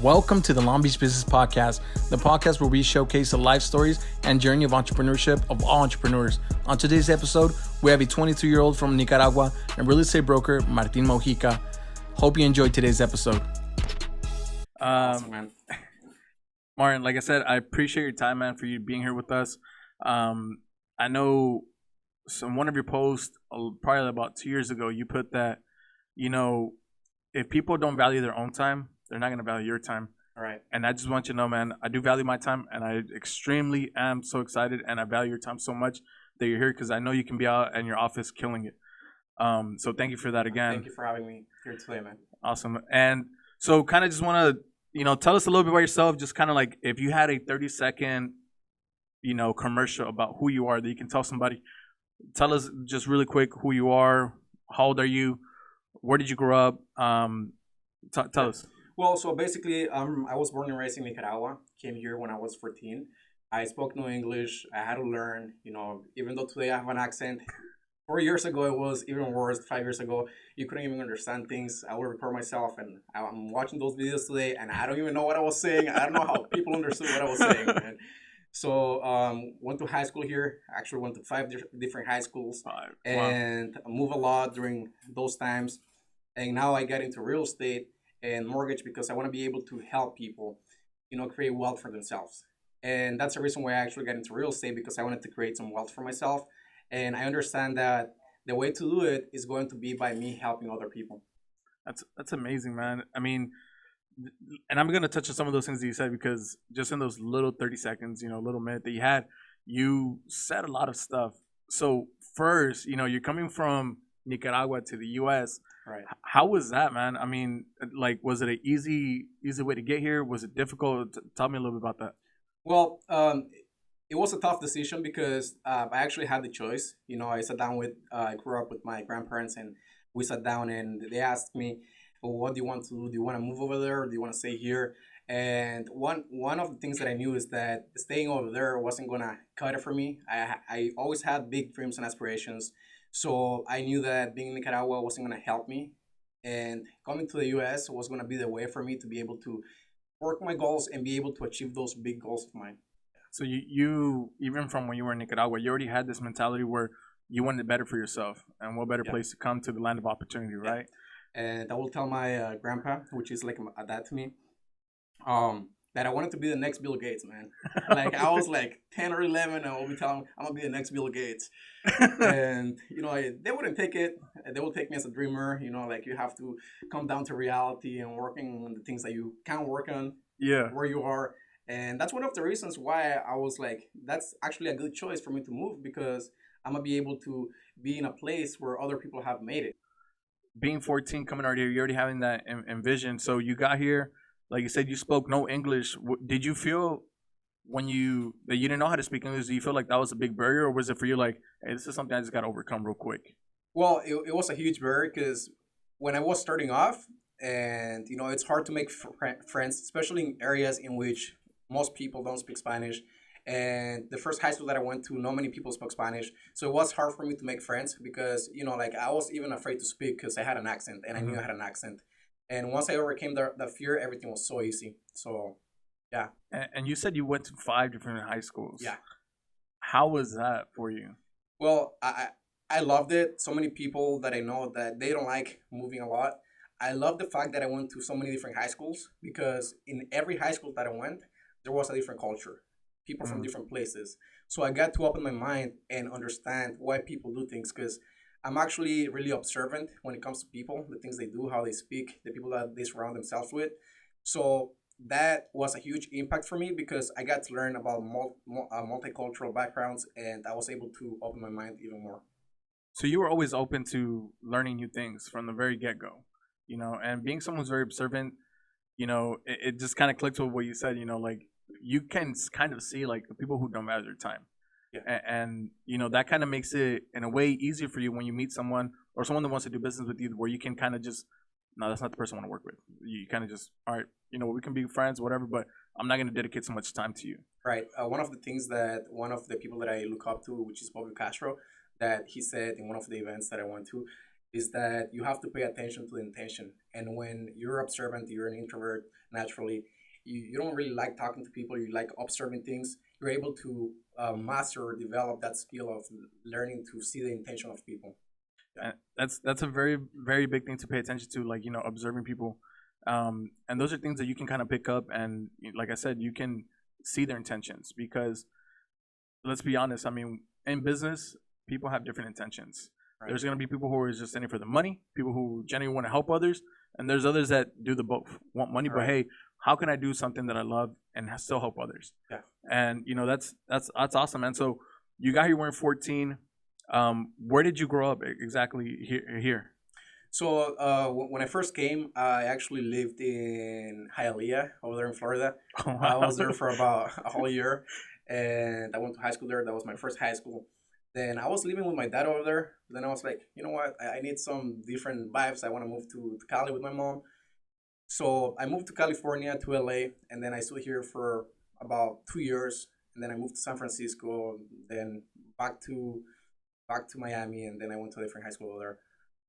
Welcome to the Long Beach Business Podcast, the podcast where we showcase the life stories and journey of entrepreneurship of all entrepreneurs. On today's episode, we have a 22-year-old from Nicaragua and real estate broker, Martin Mojica. Hope you enjoyed today's episode. Awesome, man. Martin, like I said, I appreciate your time, man, for you being here with us. I know one of your posts, probably about 2 years ago, you put that, if people don't value their own time, they're not going to value your time. All right. And I just want you to know, man, I do value my time, and I extremely am so excited, and I value your time so much that you're here because I know you can be out in your office killing it. So thank you for that again. Thank you for having me here today, man. Awesome. And so kind of just want to, tell us a little bit about yourself, just kind of like if you had a 30-second, commercial about who you are that you can tell somebody. Tell us just really quick who you are, how old are you, where did you grow up? Tell us. Well, so basically, I was born and raised in Nicaragua. Came here when I was 14. I spoke no English. I had to learn, even though today I have an accent. 4 years ago, it was even worse. 5 years ago, you couldn't even understand things. I would record myself, and I'm watching those videos today, and I don't even know what I was saying. I don't know how people understood what I was saying, man. So, went to high school here. Actually, went to five different high schools. And moved a lot during those times. And now I got into real estate and mortgage because I want to be able to help people, create wealth for themselves. And that's the reason why I actually got into real estate, because I wanted to create some wealth for myself. And I understand that the way to do it is going to be by me helping other people. That's amazing, man. I mean, and I'm going to touch on some of those things that you said, because just in those little 30 seconds, little minute that you had, you said a lot of stuff. So first, you're coming from Nicaragua to the U.S. Right. How was that, man? I mean, like, was it an easy way to get here? Was it difficult? Tell me a little bit about that. Well, it was a tough decision because I actually had the choice. I sat down I grew up with my grandparents, and we sat down and they asked me, well, what do you want to do? Do you want to move over there, or do you want to stay here? And one of the things that I knew is that staying over there wasn't going to cut it for me. I always had big dreams and aspirations. So I knew that being in Nicaragua wasn't going to help me. And coming to the U.S. was going to be the way for me to be able to work my goals and be able to achieve those big goals of mine. So you even from when you were in Nicaragua, you already had this mentality where you wanted better for yourself. And what better place to come to the land of opportunity, right? And I will tell my grandpa, which is like a dad to me, that I wanted to be the next Bill Gates, man. Like, I was like 10 or 11, and I will be telling him, I'm going to be the next Bill Gates. And, they wouldn't take it. They will take me as a dreamer. Like, you have to come down to reality and working on the things that you can work on where you are. And that's one of the reasons why I was like, that's actually a good choice for me to move, because I'm going to be able to be in a place where other people have made it. Being 14, coming out here, you're already having that envision. So you got here. Like you said, you spoke no English. Did you feel that you didn't know how to speak English? Do you feel like that was a big barrier, or was it for you like, hey, this is something I just got to overcome real quick? Well, it was a huge barrier because when I was starting off, and, it's hard to make friends, especially in areas in which most people don't speak Spanish. And the first high school that I went to, not many people spoke Spanish. So it was hard for me to make friends because, I was even afraid to speak because I had an accent, and I knew I had an accent. And once I overcame the fear, everything was so easy. So, yeah. And you said you went to 5 different high schools. Yeah. How was that for you? Well, I loved it. So many people that I know that they don't like moving a lot. I love the fact that I went to so many different high schools, because in every high school that I went, there was a different culture. People from different places. So I got to open my mind and understand why people do things, because I'm actually really observant when it comes to people, the things they do, how they speak, the people that they surround themselves with. So that was a huge impact for me, because I got to learn about multicultural backgrounds, and I was able to open my mind even more. So you were always open to learning new things from the very get-go, and being someone who's very observant, it just kind of clicks with what you said, like you can kind of see like the people who don't value their time. Yeah. And that kind of makes it in a way easier for you when you meet someone or someone that wants to do business with you, where you can kind of just, no, that's not the person I want to work with. You kind of just, all right, we can be friends, whatever, but I'm not going to dedicate so much time to you. Right. One of the things that one of the people that I look up to, which is Bobby Castro, that he said in one of the events that I went to, is that you have to pay attention to the intention. And when you're observant, you're an introvert naturally. You don't really like talking to people. You like observing things. You're able to master or develop that skill of learning to see the intention of people. That's a very very big thing to pay attention to, like observing people, and those are things that you can kind of pick up, and like I said, you can see their intentions because let's be honest. I mean, in business, people have different intentions. Right. There's gonna be people who are just in it for the money, people who genuinely want to help others, and there's others that do the both, want money, right. But hey, how can I do something that I love and still help others? Yeah. And that's awesome, man. So you got here when you were 14. Where did you grow up exactly here? So when I first came, I actually lived in Hialeah over there in Florida. Oh, wow. I was there for about a whole year, and I went to high school there. That was my first high school. Then I was living with my dad over there. Then I was like, you know what? I need some different vibes. I want to move to Cali with my mom. So I moved to California, to LA, and then I stayed here for about 2 years. And then I moved to San Francisco, then back to Miami, and then I went to a different high school over there.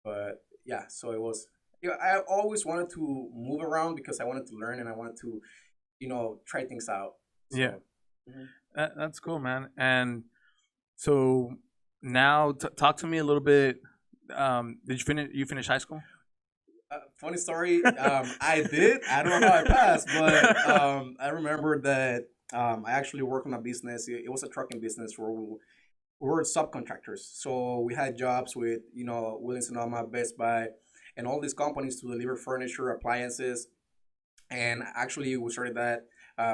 But yeah, so it was, I always wanted to move around because I wanted to learn and I wanted to, try things out. So, yeah. Mm-hmm. That's cool, man. And so now talk to me a little bit. Did you finish high school? Funny story. I did. I don't know how I passed, but I remember that I actually worked on a business. It was a trucking business where we were subcontractors. So we had jobs with, Williams Sonoma, Best Buy, and all these companies to deliver furniture, appliances. And actually, we started that,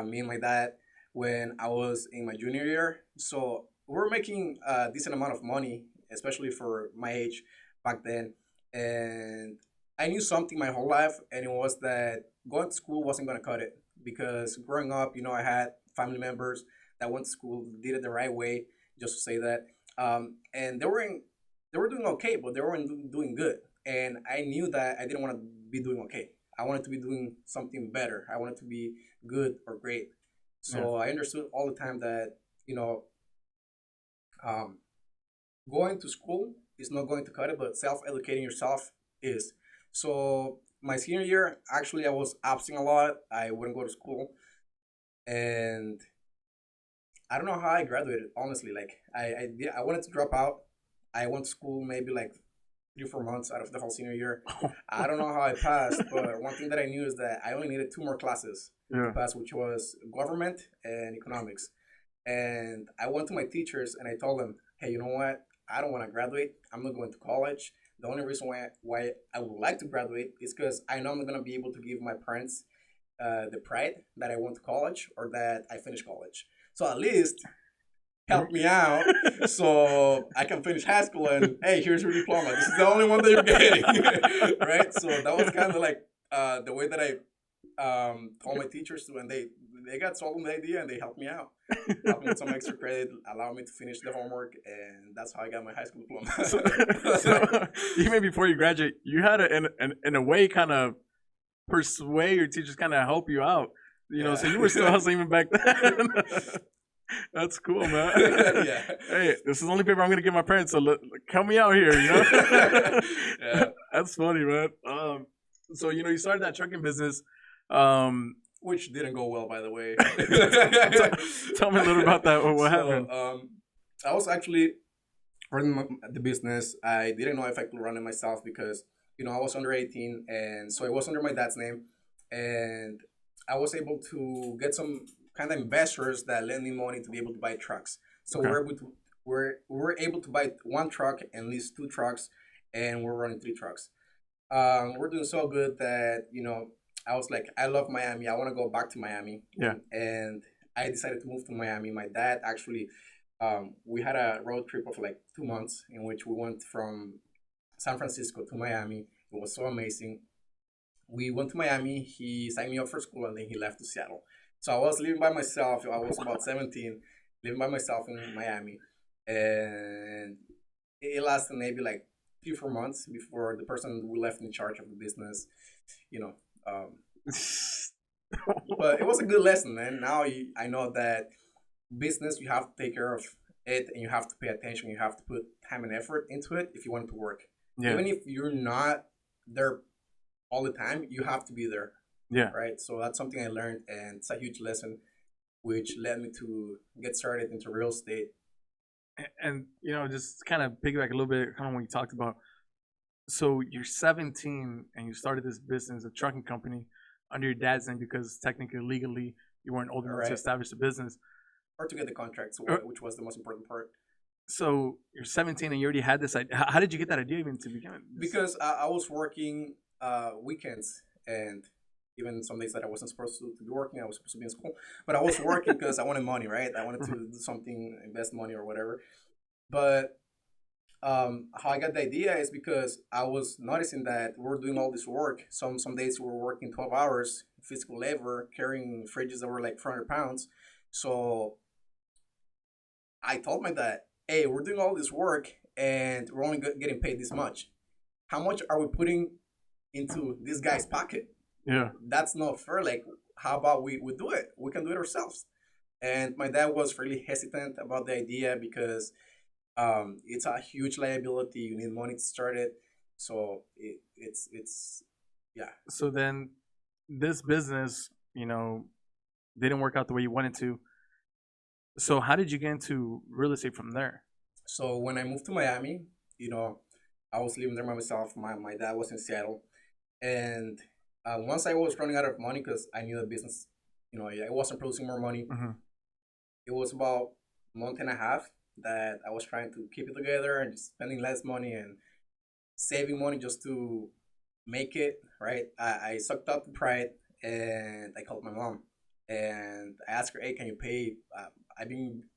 me and my dad, when I was in my junior year. So we were making a decent amount of money, especially for my age back then. And I knew something my whole life, and it was that going to school wasn't going to cut it. Because growing up, I had family members that went to school, did it the right way, just to say that. And they were doing okay, but they weren't doing good. And I knew that I didn't want to be doing okay. I wanted to be doing something better. I wanted to be good or great. So yeah. I understood all the time that, going to school is not going to cut it, but self-educating yourself is. So my senior year, actually, I was absent a lot. I wouldn't go to school. And I don't know how I graduated, honestly. Like, I wanted to drop out. I went to school maybe like 3 or 4 months out of the whole senior year. I don't know how I passed, but one thing that I knew is that I only needed 2 more classes to pass, which was government and economics. And I went to my teachers and I told them, hey, you know what? I don't want to graduate. I'm not going to college. The only reason why I would like to graduate is because I know I'm not going to be able to give my parents the pride that I went to college or that I finished college. So at least help me out so I can finish high school and, hey, here's your diploma. This is the only one that you're getting, right? So that was kind of like the way that I told my teachers to, and they got sold on the idea and they helped me out. Helped me with some extra credit, allowed me to finish the homework, and that's how I got my high school diploma. So even before you graduate, you had to, in a way, kind of persuade your teachers, kind of help you out. So you were still hustling even back then. That's cool, man. Yeah. Hey, this is the only paper I'm going to give my parents, so help me out here, Yeah. That's funny, man. So, you started that trucking business. Which didn't go well, by the way. Tell me a little about that. What happened? I was actually running the business. I didn't know if I could run it myself because, I was under 18. And so it was under my dad's name. And I was able to get some kind of investors that lend me money to be able to buy trucks. So we were able to buy 1 truck and lease 2 trucks. And we're running 3 trucks. We're doing so good that, I was like, I love Miami. I want to go back to Miami. Yeah. And I decided to move to Miami. My dad actually, we had a road trip of like 2 months in which we went from San Francisco to Miami. It was so amazing. We went to Miami. He signed me up for school and then he left to Seattle. So I was living by myself. I was about 17, living by myself in Miami. And it lasted maybe like 3 or 4 months before the person who left in charge of the business, but it was a good lesson, man. Now I know that business, you have to take care of it and you have to pay attention. You have to put time and effort into it if you want it to work. Yeah. Even if you're not there all the time, you have to be there, Yeah. right? So that's something I learned, and it's a huge lesson, which led me to get started into real estate. And you know, just kind of piggyback a little bit, kind of when you talked about. So you're 17 and you started this business, a trucking company, under your dad's name because technically, legally, you weren't old enough to Right. establish the business. Or to get the contracts, Uh, which was the most important part. So you're 17 and you already had this idea. How did you get that idea even to begin with? Because I was working weekends, and even some days that I wasn't supposed to be working, I was supposed to be in school. But I was working because I wanted money, right? I wanted to do something, invest money or whatever. But how I got the idea is because I was noticing that we were doing all this work. Some days we were working 12 hours, physical labor, carrying fridges that were like 400 pounds. So I told my dad, hey, we're doing all this work and we're only getting paid this much. How much are we putting into this guy's pocket? Yeah. That's not fair. Like, how about we do it? We can do it ourselves. And my dad was really hesitant about the idea because it's a huge liability. You need money to start it. So it's yeah. So then this business, you know, didn't work out the way you wanted to. So how did you get into real estate from there? So when I moved to Miami, I was living there by myself. My dad was in Seattle, and once I was running out of money because I knew the business, I wasn't producing more money. Mm-hmm. It was about a month and a half that I was trying to keep it together and just spending less money and saving money just to make it right. I sucked up the pride and I called my mom and I asked her, "Hey, can you pay?"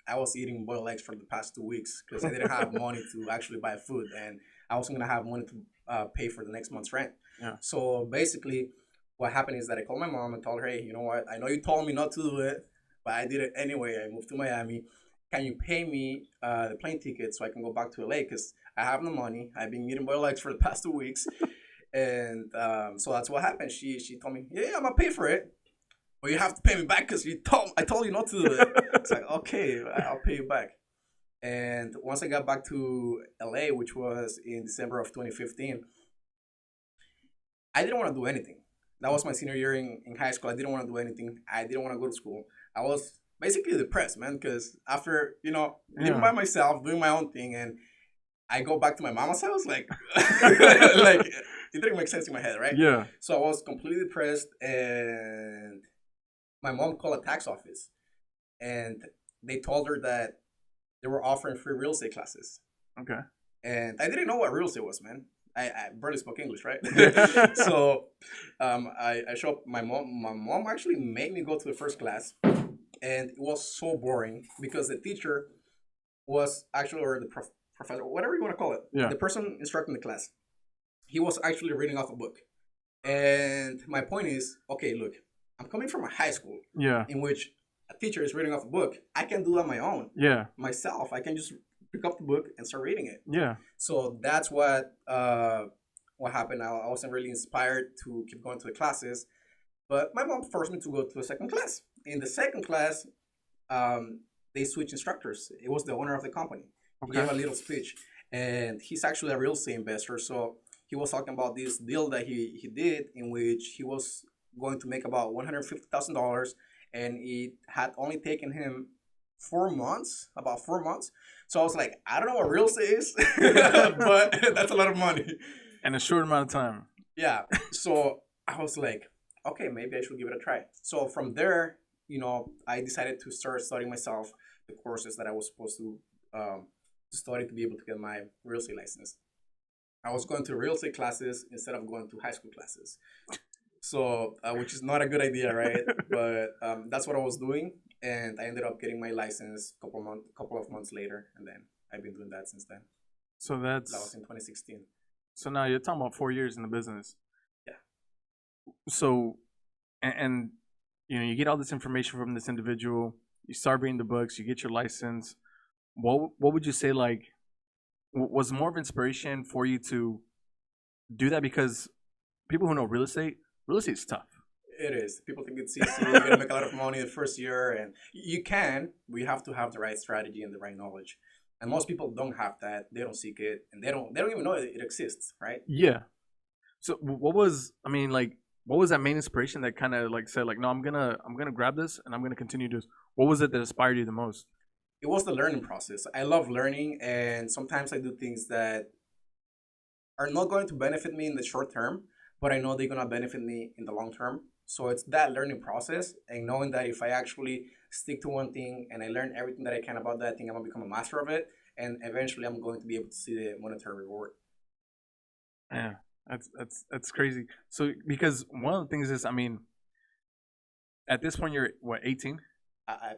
I was eating boiled eggs for the past 2 weeks because I didn't have money to actually buy food, and I wasn't gonna have money to pay for the next month's rent. Yeah. So basically, what happened is that I called my mom and told her, "Hey, you know what? I know you told me not to do it, but I did it anyway. I moved to Miami. Can you pay me the plane ticket so I can go back to LA? Because I have no money. I've been eating boiled eggs for the past 2 weeks." And so that's what happened. She told me, "Yeah, I'm gonna pay for it, but you have to pay me back because I told you not to do it." It's like, okay, I'll pay you back. And once I got back to LA, which was in December of 2015, I didn't want to do anything. That was my senior year in high school. I didn't want to do anything. I didn't want to go to school. I was basically depressed, man, because after, living by myself, doing my own thing, and I go back to my mama's house, like, like it didn't make sense in my head, right? Yeah. So I was completely depressed, and my mom called a tax office, and they told her that they were offering free real estate classes. Okay. And I didn't know what real estate was, man. I barely spoke English, right? Yeah. So I show up. My mom actually made me go to the first class, and it was so boring because the teacher was actually, or the professor, whatever you want to call it, Yeah. the person instructing the class, he was actually reading off a book. And my point is, okay, look, I'm coming from a high school Yeah. in which a teacher is reading off a book. I can do that on my own, Yeah. myself. I can just pick up the book and start reading it. Yeah. So that's what happened. I wasn't really inspired to keep going to the classes, but my mom forced me to go to a second class. In the second class, they switched instructors. It was the owner of the company. He gave a little speech, and he's actually a real estate investor. So he was talking about this deal that he did in which he was going to make about $150,000, and it had only taken him 4 months, about 4 months. So I was like, I don't know what real estate is, but that's a lot of money. In a short amount of time. Yeah. So I was like, okay, maybe I should give it a try. So from there, I decided to start studying myself the courses that I was supposed to study to be able to get my real estate license. I was going to real estate classes instead of going to high school classes. So, which is not a good idea, right? But that's what I was doing. And I ended up getting my license a couple of months later. And then I've been doing that since then. So that was in 2016. So now you're talking about 4 years in the business. Yeah. So, and you get all this information from this individual. You start reading the books. You get your license. What would you say, like, was more of inspiration for you to do that? Because people who know real estate is tough. It is. People think it's easy. You're going to make a lot of money the first year. And you can. We have to have the right strategy and the right knowledge. And most people don't have that. They don't seek it, and they don't even know it exists, right? Yeah. So what was, I mean, like, what was that main inspiration that kind of like said like, no, I'm gonna grab this and I'm gonna continue this. What was it that inspired you the most? It was the learning process. I love learning, and sometimes I do things that are not going to benefit me in the short term, but I know they're gonna benefit me in the long term. So it's that learning process and knowing that if I actually stick to one thing and I learn everything that I can about that thing, I'm gonna become a master of it, and eventually I'm going to be able to see the monetary reward. Yeah, that's crazy. So because one of the things is, I mean, at this point you're what 18,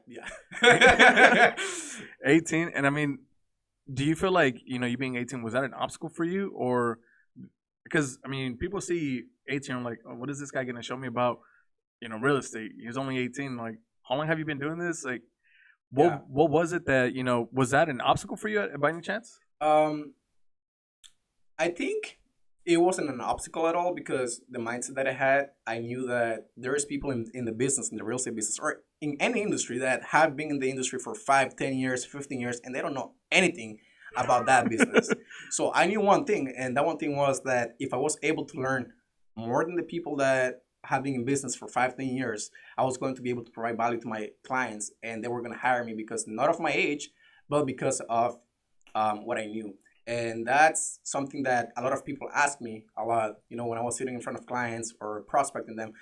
Yeah. 18, and I mean, do you feel like you being 18 was that an obstacle for you or because I mean people see 18 I'm like oh, what is this guy gonna show me about real estate? He's only 18. Like how long have you been doing this? Like Yeah. what was it that was that an obstacle for you by any chance? I think it wasn't an obstacle at all because the mindset that I had, I knew that there is people in the business, in the real estate business, or in any industry that have been in the industry for 5, 10 years, 15 years, and they don't know anything about that business. So I knew one thing, and that one thing was that if I was able to learn more than the people that have been in business for 5, 10 years, I was going to be able to provide value to my clients, and they were going to hire me because not of my age, but because of what I knew. And that's something that a lot of people ask me a lot, when I was sitting in front of clients or prospecting them.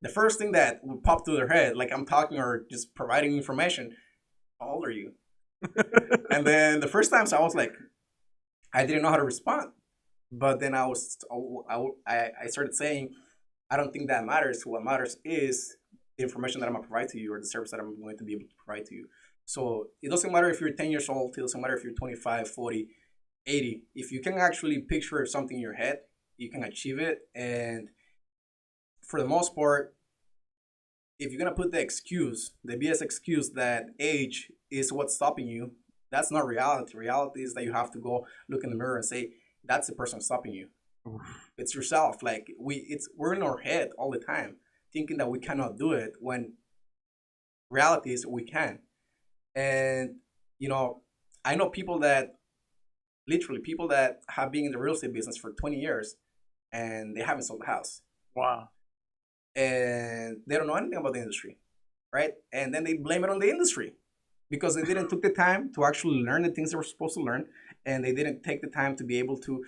The first thing that would pop through their head, like I'm talking or just providing information, how old are you? And then the first time, so I was like, I didn't know how to respond. But then I started saying, I don't think that matters. What matters is the information that I'm going to provide to you or the service that I'm going to be able to provide to you. So it doesn't matter if you're 10 years old. It doesn't matter if you're 25, 40, 80. If you can actually picture something in your head, you can achieve it. And for the most part, if you're going to put the BS excuse that age is what's stopping you, that's not reality. Reality is that you have to go look in the mirror and say, that's the person stopping you. Oof. It's yourself. Like we're in our head all the time thinking that we cannot do it when reality is we can. And, I know people that have been in the real estate business for 20 years and they haven't sold a house. Wow. And they don't know anything about the industry, right? And then they blame it on the industry because they didn't take the time to actually learn the things they were supposed to learn, and they didn't take the time to be able to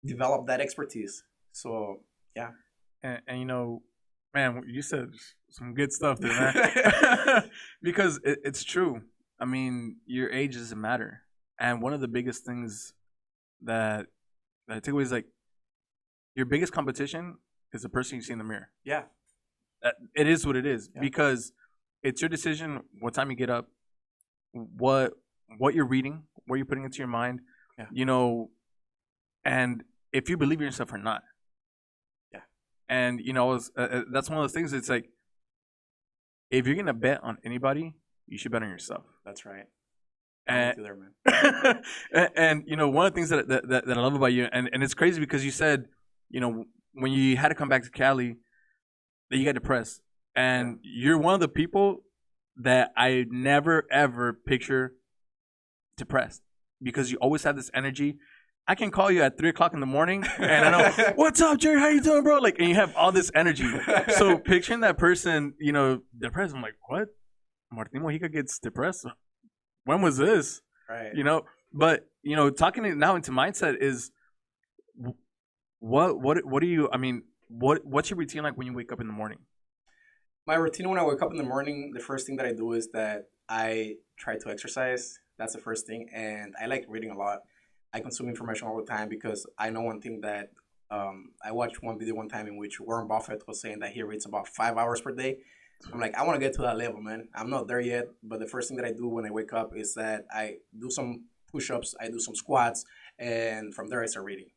develop that expertise. So, yeah. And man, you said some good stuff there, man. Because it's true. I mean, your age doesn't matter. And one of the biggest things that I take away is like your biggest competition is the person you see in the mirror. Yeah. It is what it is because it's your decision what time you get up, what you're reading, what you're putting into your mind, and if you believe in yourself or not. Yeah. And that's one of those things. It's like if you're gonna bet on anybody, you should bet on yourself. That's right. And, there, man. and one of the things that I love about you, and it's crazy because you said, when you had to come back to Cali, that you got depressed, and you're one of the people that I never ever picture depressed because you always have this energy. I can call you at 3:00 in the morning, and I know what's up, Jerry. How you doing, bro? Like, and you have all this energy. So picturing that person, depressed, I'm like, what? Martin Mojica gets depressed. When was this? Right. But talking it now into mindset is what do you? I mean, what's your routine like when you wake up in the morning? My routine when I wake up in the morning, the first thing that I do is that I try to exercise. That's the first thing, and I like reading a lot. I consume information all the time because I know one thing that I watched one video one time in which Warren Buffett was saying that he reads about 5 hours per day. I'm like, I want to get to that level, man. I'm not there yet, but the first thing that I do when I wake up is that I do some push-ups, I do some squats, and from there I start reading.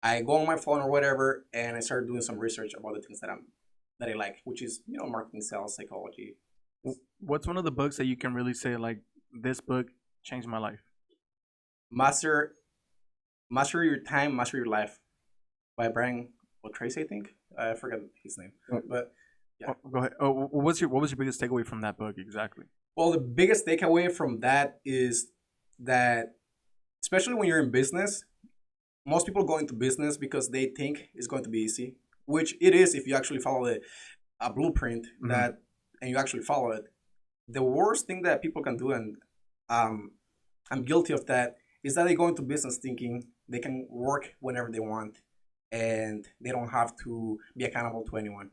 I go on my phone or whatever, and I start doing some research about the things that I like, which is marketing, sales, psychology. What's one of the books that you can really say like this book changed my life? Master Your Time, Master Your Life by Brian Tracy, I think. I forgot his name, but. Yeah. Go ahead. What was your biggest takeaway from that book exactly? Well, the biggest takeaway from that is that especially when you're in business, most people go into business because they think it's going to be easy, which it is if you actually follow a blueprint that and you actually follow it. The worst thing that people can do, and I'm guilty of that, is that they go into business thinking they can work whenever they want and they don't have to be accountable to anyone.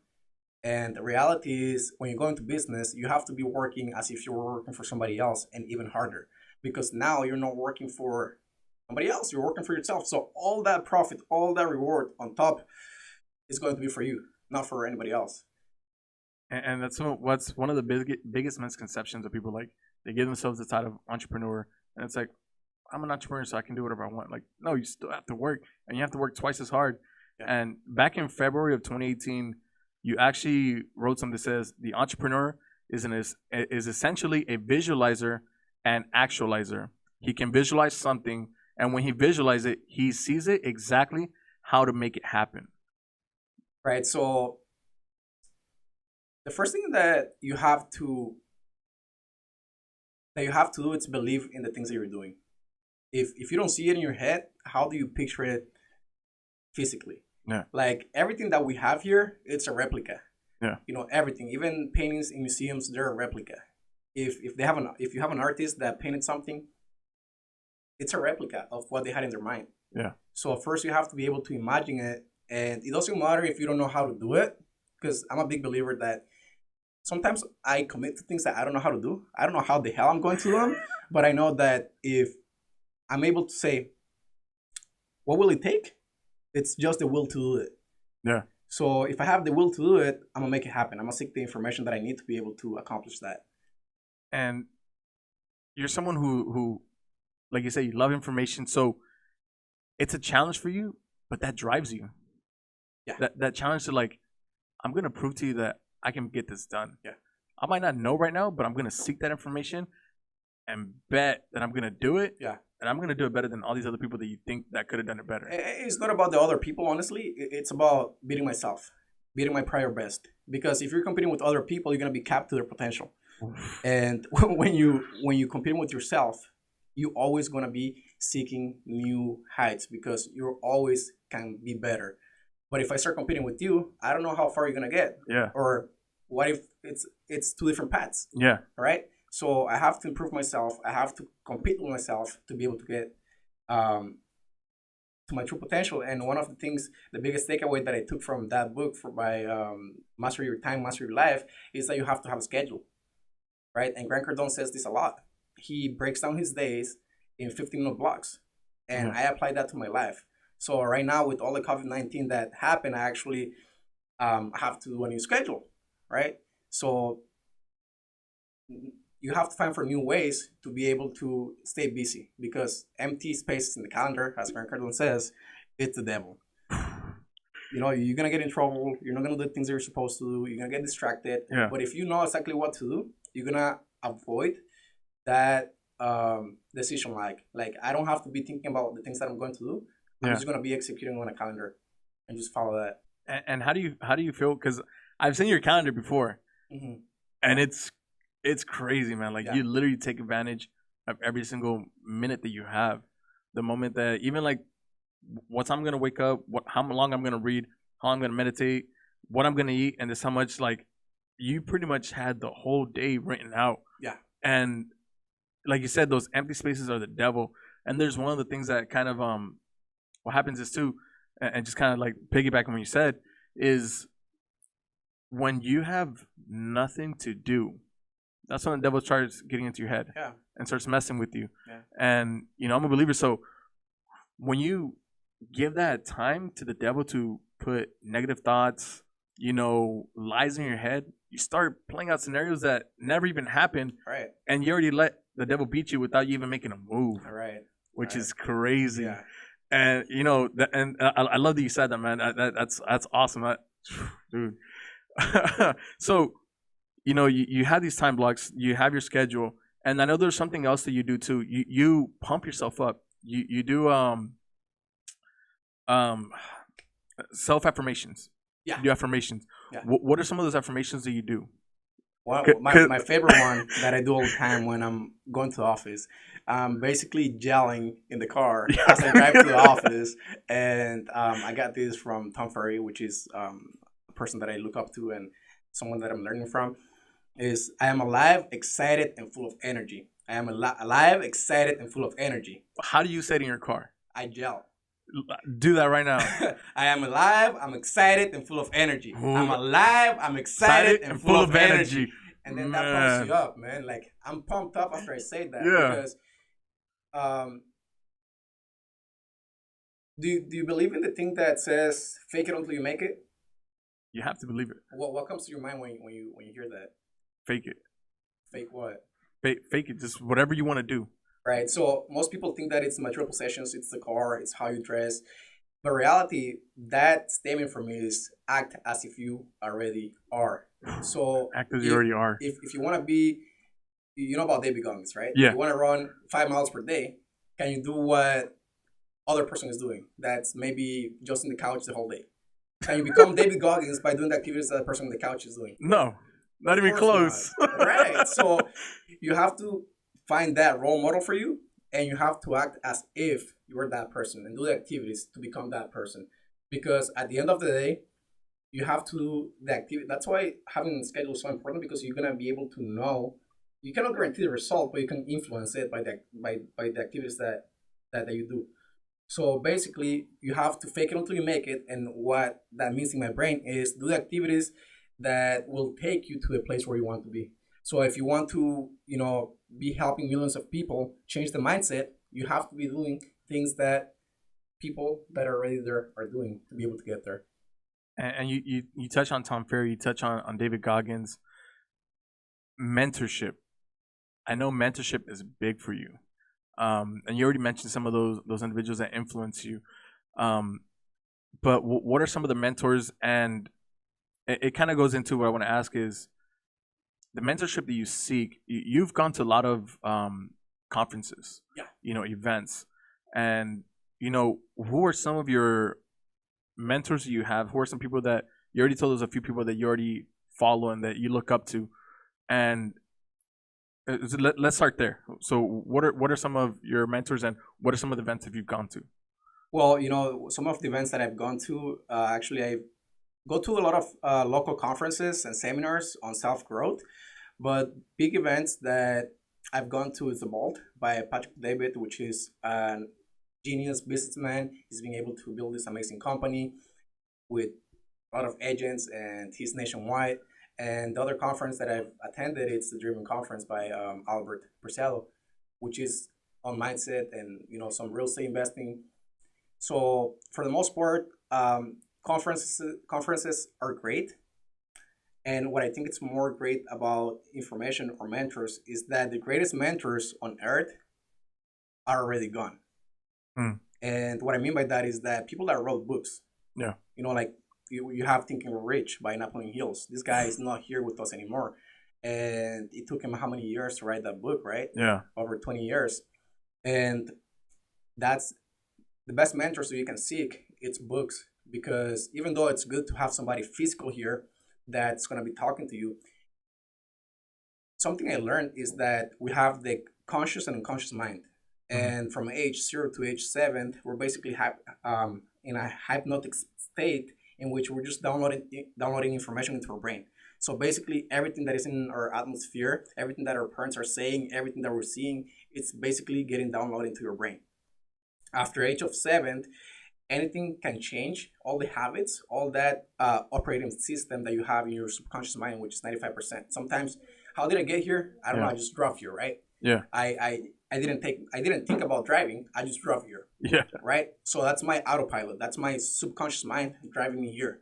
And the reality is, when you go into business, you have to be working as if you were working for somebody else, and even harder, because now you're not working for somebody else, you're working for yourself. So all that profit, all that reward on top is going to be for you, not for anybody else. And that's what's one of the biggest misconceptions of people. Like, they give themselves the title of entrepreneur, and it's like, I'm an entrepreneur, so I can do whatever I want. Like, no, you still have to work, and you have to work twice as hard. Yeah. And back in February of 2018, you actually wrote something that says the entrepreneur is essentially a visualizer and actualizer. He can visualize something, and when he visualizes it, he sees it exactly how to make it happen. Right. So the first thing that you have to do is believe in the things that you're doing. If you don't see it in your head, how do you picture it physically? Yeah. Like, everything that we have here, it's a replica. Yeah. You know, everything, even paintings in museums, they're a replica. If you have an artist that painted something, it's a replica of what they had in their mind. Yeah. So first you have to be able to imagine it, and it doesn't matter if you don't know how to do it, because I'm a big believer that sometimes I commit to things that I don't know how to do. I don't know how the hell I'm going to do them, but I know that if I'm able to say, what will it take? It's just the will to do it. Yeah. So if I have the will to do it, I'm gonna make it happen. I'm gonna seek the information that I need to be able to accomplish that. And you're someone who, like you say, you love information. So it's a challenge for you, but that drives you. Yeah. That challenge to, like, I'm gonna prove to you that I can get this done. Yeah. I might not know right now, but I'm gonna seek that information and bet that I'm gonna do it. Yeah. And I'm going to do it better than all these other people that you think that could have done it better. It's not about the other people, honestly. It's about beating myself, beating my prior best. Because if you're competing with other people, you're going to be capped to their potential. And when you compete with yourself, you're always going to be seeking new heights, because you always can be better. But if I start competing with you, I don't know how far you're going to get. Yeah. Or what if it's two different paths? Yeah. Right? So I have to improve myself. I have to compete with myself to be able to get to my true potential. And one of the things, the biggest takeaway that I took from that book by Master Your Time, Master Your Life, is that you have to have a schedule, right? And Grant Cardone says this a lot. He breaks down his days in 15-minute blocks, and I apply that to my life. So right now, with all the COVID-19 that happened, I actually have to do a new schedule, right? So you have to find for new ways to be able to stay busy, because empty spaces in the calendar, as Grant Cardone says, it's the devil. You know, you're going to get in trouble. You're not going to do things that you're supposed to do. You're going to get distracted. Yeah. But if you know exactly what to do, you're going to avoid that decision. Like, I don't have to be thinking about the things that I'm going to do. I'm just going to be executing on a calendar and just follow that. And how do you feel? Because I've seen your calendar before, and it's crazy, man. Like, you literally take advantage of every single minute that you have. The moment that, even like, what time I'm gonna wake up, how long I'm gonna read, how I'm gonna meditate, what I'm gonna eat, and just how much, like, you pretty much had the whole day written out. Yeah. And like you said, those empty spaces are the devil. And there's one of the things that kind of what happens is too, and just kind of like piggybacking what you said, is when you have nothing to do, that's when the devil starts getting into your head and starts messing with you. Yeah. And, you know, I'm a believer. So when you give that time to the devil to put negative thoughts, you know, lies in your head, you start playing out scenarios that never even happened. Right. And you already let the devil beat you without you even making a move. Right. Which is crazy. Yeah. And, you know, I love that you said that, man. That's awesome. Dude. So, you know, you have these time blocks, you have your schedule, and I know there's something else that you do too. You pump yourself up. You do self affirmations. Yeah. You do affirmations. Yeah. What are some of those affirmations that you do? Well, my favorite one that I do all the time when I'm going to the office, I'm basically gelling in the car as I drive to the office. And I got this from Tom Ferry, which is a person that I look up to and someone that I'm learning from. Is I am alive, excited, and full of energy. I am alive, excited, and full of energy. How do you say it in your car? I gel. Do that right now. I am alive, I'm excited, and full of energy. I'm alive, I'm excited, and full of energy. And then that pumps you up, man. Like, I'm pumped up after I say that. Yeah. Because do you believe in the thing that says fake it until you make it? You have to believe it. What comes to your mind when you hear that? Fake it. Fake what? Fake it. Just whatever you want to do. Right. So most people think that it's material possessions, it's the car, it's how you dress. But reality, that statement for me is act as if you already are. So act as you already are. If you want to be, you know about David Goggins, right? Yeah. If you want to run 5 miles per day, can you do what other person is doing? That's maybe just in the couch the whole day. Can you become David Goggins by doing the activities that the person on the couch is doing? No, not even close. Not. Right. So you have to find that role model for you, and you have to act as if you were that person and do the activities to become that person. Because at the end of the day, you have to do the activity. That's why having a schedule is so important, because you're gonna be able to know. You cannot guarantee the result, but you can influence it by the activities that you do. So basically, you have to fake it until you make it, and what that means in my brain is do the activities that will take you to a place where you want to be. So if you want to, be helping millions of people change the mindset, you have to be doing things that people that are already there are doing to be able to get there. And you touch on Tom Ferry, you touch on David Goggins. Mentorship. I know mentorship is big for you. And you already mentioned some of those individuals that influence you. But what are some of the mentors? And it kind of goes into what I want to ask is the mentorship that you seek. You've gone to a lot of conferences, events, and who are some of your mentors you have? Who are some people that you already told us, a few people that you already follow and that you look up to? And let's start there. So what are some of your mentors, and what are some of the events that you've gone to? Well, some of the events that I've gone to, actually I go to a lot of local conferences and seminars on self-growth, but big events that I've gone to is the Vault by Patrick David, which is a genius businessman. He's being able to build this amazing company with a lot of agents, and he's nationwide. And the other conference that I've attended, it's the Dreaming Conference by Albert Porcello, which is on mindset and some real estate investing. So for the most part, conferences are great. And what I think it's more great about information or mentors is that the greatest mentors on earth are already gone. And what I mean by that is that people that wrote books, like you have Think and Grow Rich by Napoleon Hills. This guy is not here with us anymore. And it took him how many years to write that book, right? Yeah. Over 20 years. And that's the best mentors that you can seek. It's books. Because even though it's good to have somebody physical here that's going to be talking to you, something I learned is that we have the conscious and unconscious mind. And from age 0 to age 7, we're basically in a hypnotic state in which we're just downloading information into our brain. So basically everything that is in our atmosphere, everything that our parents are saying, everything that we're seeing, it's basically getting downloaded into your brain. After age of 7, anything can change. All the habits, all that operating system that you have in your subconscious mind, which is 95%. Sometimes, how did I get here? I don't know. I just drove here, right? Yeah. I didn't think about driving. I just drove here. Yeah. Right. So that's my autopilot. That's my subconscious mind driving me here.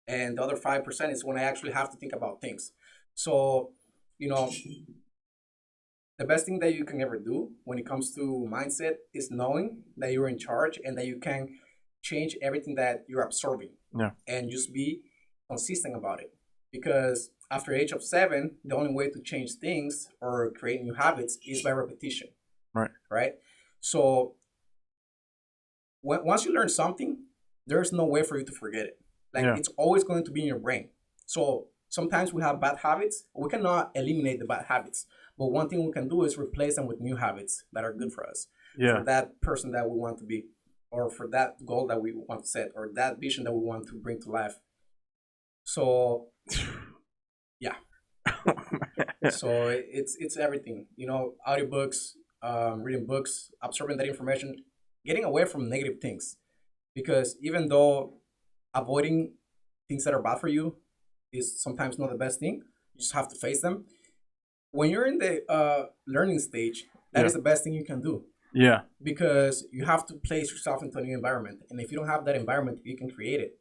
And the other 5% is when I actually have to think about things. So, the best thing that you can ever do when it comes to mindset is knowing that you're in charge and that you can change everything that you're absorbing. Yeah. And just be consistent about it. Because after age of 7, the only way to change things or create new habits is by repetition. Right. So once you learn something, there's no way for you to forget it. It's always going to be in your brain. So sometimes we have bad habits. We cannot eliminate the bad habits, but one thing we can do is replace them with new habits that are good for us, Yeah. for that person that we want to be, or for that goal that we want to set, or that vision that we want to bring to life. So, yeah. So it's everything. You know, audiobooks, reading books, absorbing that information, getting away from negative things, because even though avoiding things that are bad for you is sometimes not the best thing, you just have to face them. When you're in the learning stage, that is the best thing you can do. Yeah. Because you have to place yourself into a new environment, and if you don't have that environment, you can create it,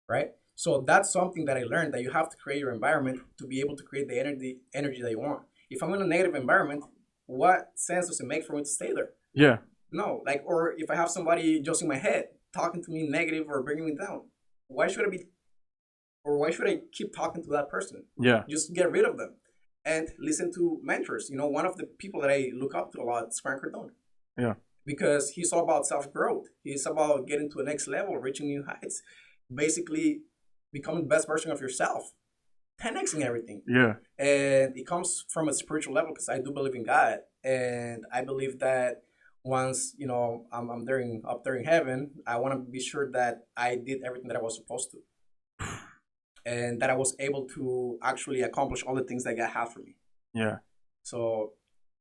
right? So that's something that I learned, that you have to create your environment to be able to create the energy that you want. If I'm in a negative environment, what sense does it make for me to stay there? Yeah. No, like, or if I have somebody just in my head talking to me negative or bringing me down, why should I keep talking to that person? Yeah. Just get rid of them and listen to mentors. You know, one of the people that I look up to a lot is Grant Cardone. Yeah. Because he's all about self-growth. He's about getting to a next level, reaching new heights, basically becoming the best version of yourself, 10xing everything. Yeah. And it comes from a spiritual level, because I do believe in God, and I believe that once, you know, I'm up there in heaven, I want to be sure that I did everything that I was supposed to, and that I was able to actually accomplish all the things that God had for me. Yeah. So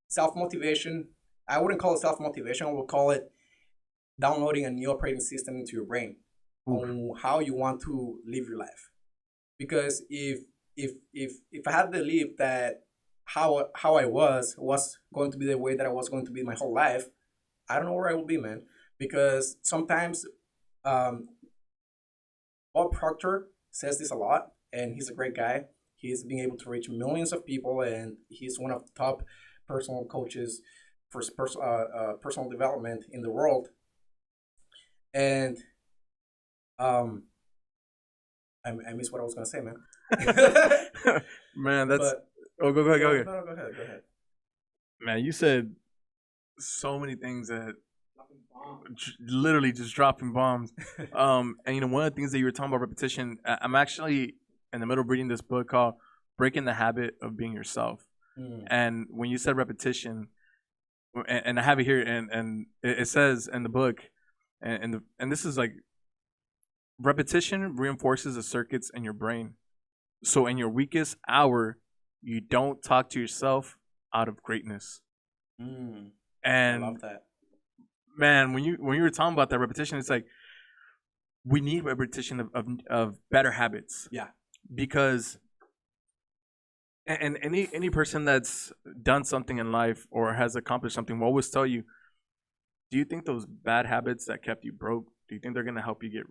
self-motivation, I wouldn't call it self-motivation. I would call it downloading a new operating system into your brain on how you want to live your life. Because if I had the belief that how I was going to be the way that I was going to be my whole life, I don't know where I will be, man. Because sometimes Bob Proctor says this a lot, and he's a great guy. He's being able to reach millions of people, and he's one of the top personal coaches for personal development in the world. And I missed what I was gonna say, man. Man, that's go ahead. No, go ahead. Man, you said so many things that literally just dropping bombs. And you know, one of the things that you were talking about, repetition. I'm actually in the middle of reading this book called "Breaking the Habit of Being Yourself." And when you said repetition, and I have it here, and it says in the book, and this is like, repetition reinforces the circuits in your brain. So in your weakest hour, you don't talk to yourself out of greatness. And I love that. Man, when you were talking about that repetition, it's like we need repetition of better habits. Yeah. Because and any person that's done something in life or has accomplished something will always tell you, do you think those bad habits that kept you broke, do you think they're gonna help you get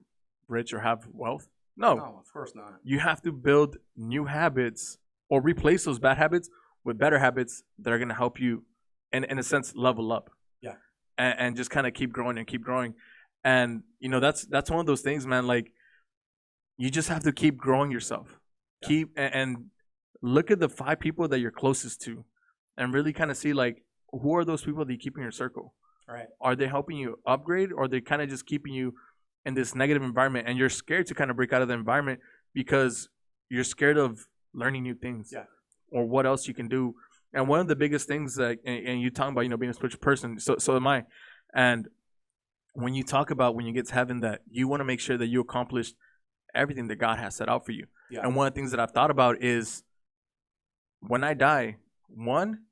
rich or have wealth? No, of course not. You have to build new habits or replace those bad habits with better habits that are going to help you, in a sense, level up. Yeah. And just kind of keep growing and keep growing. And, you know, that's one of those things, man. Like, you just have to keep growing yourself. Yeah. And look at the 5 people that you're closest to and really kind of see, like, who are those people that you keep in your circle? Right. Are they helping you upgrade, or are they kind of just keeping you in this negative environment, and you're scared to kind of break out of the environment because you're scared of learning new things, or what else you can do? And one of the biggest things that, and you talking about, you know, being a spiritual person, so am I. And when you talk about when you get to heaven, that you want to make sure that you accomplished everything that God has set out for you. Yeah. And one of the things that I've thought about is, when I die, one,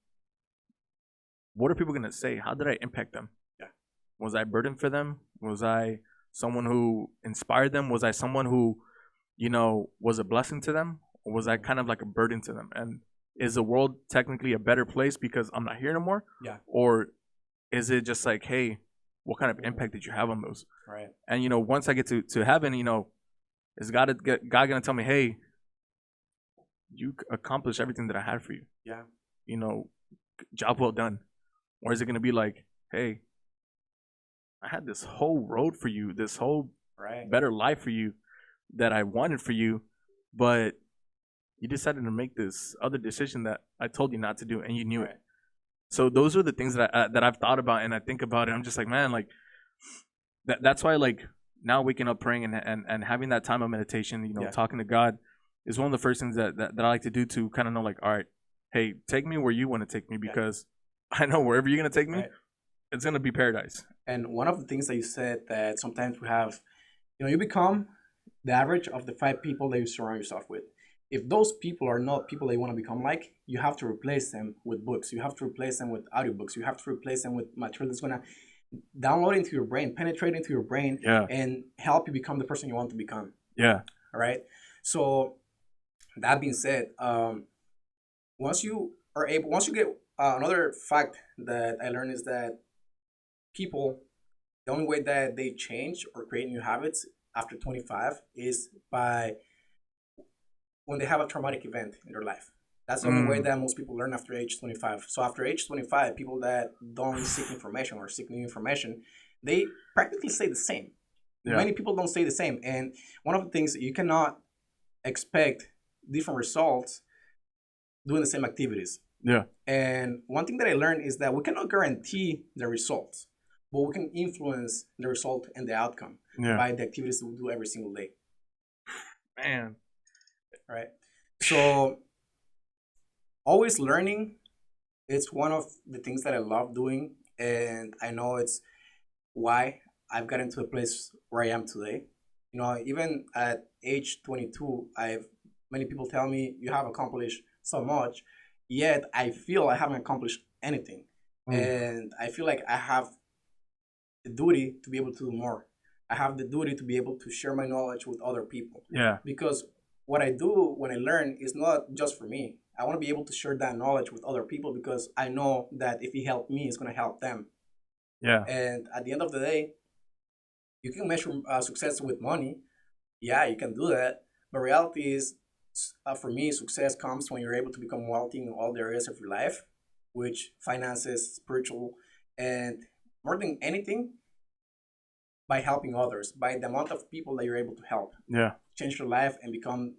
what are people going to say? How did I impact them? Yeah. Was I a burden for them? Was I someone who inspired them? Was I someone who, you know, was a blessing to them? Or was I kind of like a burden to them? And is the world technically a better place because I'm not here no more? Yeah. Or is it just like, hey, what kind of impact did you have on those? Right. And, you know, once I get to heaven, you know, is God going to tell me, hey, you accomplished everything that I had for you? Yeah. You know, job well done. Or is it going to be like, hey, I had this whole road for you, this whole better life for you that I wanted for you, but you decided to make this other decision that I told you not to do, and you knew it. So those are the things that I've thought about, and I think about it. I'm just like, man, like that's why, like, now waking up praying and having that time of meditation, you know, talking to God, is one of the first things that I like to do to kind of know, like, all right, hey, take me where you want to take me, because I know wherever you're gonna take me, Right. it's gonna be paradise. And one of the things that you said, that sometimes we have, you become the average of the 5 people that you surround yourself with. If those people are not people that you want to become like, you have to replace them with books. You have to replace them with audiobooks. You have to replace them with material that's gonna download into your brain, penetrate into your brain, Yeah. and help you become the person you want to become. Yeah. All right. So that being said, once you get another fact that I learned is that people, the only way that they change or create new habits after 25 is by when they have a traumatic event in their life. That's the only way that most people learn after age 25. So after age 25, people that don't seek information or seek new information, they practically stay the same. Yeah. Many people don't stay the same. And one of the things, you cannot expect different results doing the same activities. Yeah. And one thing that I learned is that we cannot guarantee the results, but we can influence the result and the outcome by the activities that we do every single day. Man. Right. So always learning, it's one of the things that I love doing. And I know it's why I've gotten to the place where I am today. Even at age 22, many people tell me you have accomplished so much, yet I feel I haven't accomplished anything. And I feel like I have the duty to be able to do more. I have the duty to be able to share my knowledge with other people. Yeah. Because what I do when I learn is not just for me. I want to be able to share that knowledge with other people, because I know that if it helped me, it's going to help them. Yeah. And at the end of the day, you can measure success with money. Yeah, you can do that. But reality is, for me, success comes when you're able to become wealthy in all the areas of your life, which finances, spiritual, and more than anything, by helping others, by the amount of people that you're able to help. Yeah. Change your life and become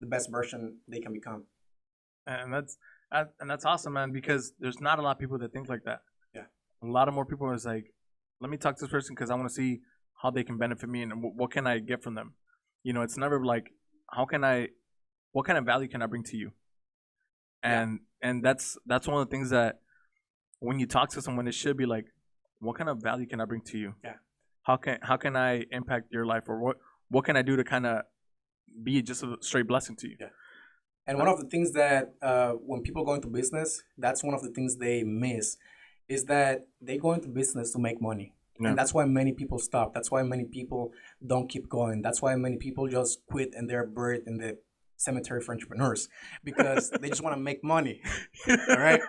the best version they can become. And that's awesome, man, because there's not a lot of people that think like that. Yeah. A lot of more people is like, let me talk to this person because I want to see how they can benefit me and what can I get from them. It's never like, what kind of value can I bring to you? And that's one of the things that when you talk to someone, it should be like, what kind of value can I bring to you? Yeah. How can I impact your life, or what can I do to kind of be just a straight blessing to you? Yeah. And one of the things that when people go into business, that's one of the things they miss, is that they go into business to make money. Yeah. And that's why many people stop. That's why many people don't keep going. That's why many people just quit and they're buried in the cemetery for entrepreneurs, because they just want to make money. All right.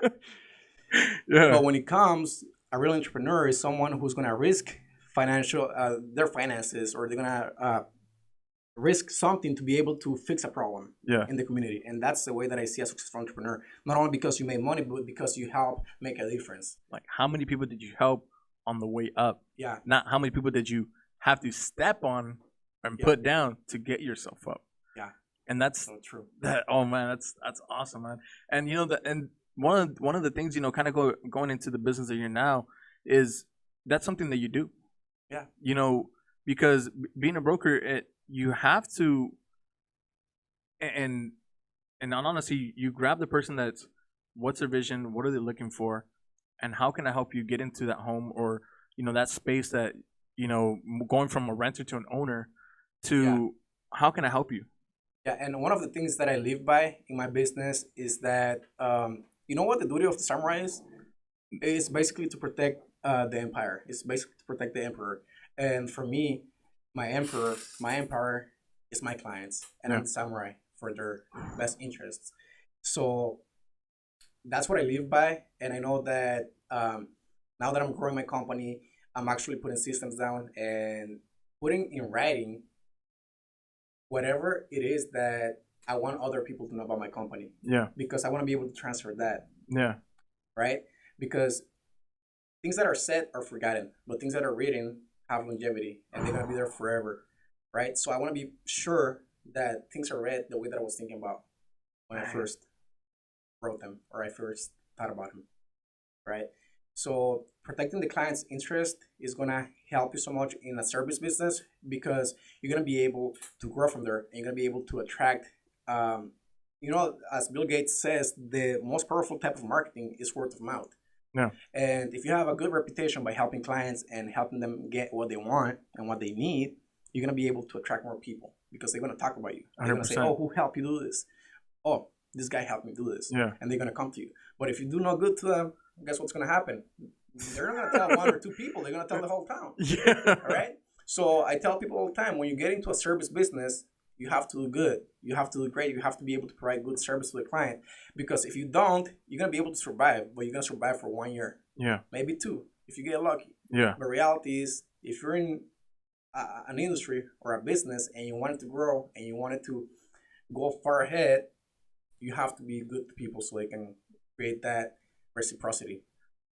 Yeah. But when it comes, a real entrepreneur is someone who's going to risk their finances, or they're going to risk something to be able to fix a problem in the community. And that's the way that I see a successful entrepreneur. Not only because you make money, but because you help make a difference. Like, how many people did you help on the way up? Yeah. Not how many people did you have to step on and put down to get yourself up. Yeah. And that's so true. Oh man, that's awesome, man. And and one of the things, kind of going into the business that you're now, is that's something that you do. Yeah. Because being a broker, you have to, and honestly, you grab the person that's, what's their vision, what are they looking for, and how can I help you get into that home, or that space that, going from a renter to an owner to how can I help you? Yeah, and one of the things that I live by in my business is that what the duty of the samurai is? It's basically to protect the empire. It's basically to protect the emperor. And for me, my empire is my clients, and I'm the samurai for their best interests. So that's what I live by. And I know that now that I'm growing my company, I'm actually putting systems down and putting in writing whatever it is that I want other people to know about my company. Yeah. Because I want to be able to transfer that. Yeah. Right? Because things that are said are forgotten, but things that are written have longevity, and they're going to be there forever. Right? So I want to be sure that things are read the way that I was thinking about when I first wrote them, or I first thought about them. Right? So protecting the client's interest is going to help you so much in a service business, because you're going to be able to grow from there, and you're going to be able to attract as Bill Gates says, the most powerful type of marketing is word of mouth. Yeah. And if you have a good reputation by helping clients and helping them get what they want and what they need, you're going to be able to attract more people because they're going to talk about you. They're going to say, 100%. oh, who helped you do this? Oh, this guy helped me do this. Yeah. And they're going to come to you. But if you do no good to them, guess what's going to happen? They're not going to tell one or two people. They're going to tell the whole town. Yeah. All right? So I tell people all the time, when you get into a service business, you have to do good. You have to do great. You have to be able to provide good service to the client. Because if you don't, you're going to be able to survive. But you're going to survive for 1 year. Yeah. Maybe 2, if you get lucky. Yeah. But reality is, if you're in an industry or a business and you want it to grow and you want it to go far ahead, you have to be good to people so they can create that reciprocity.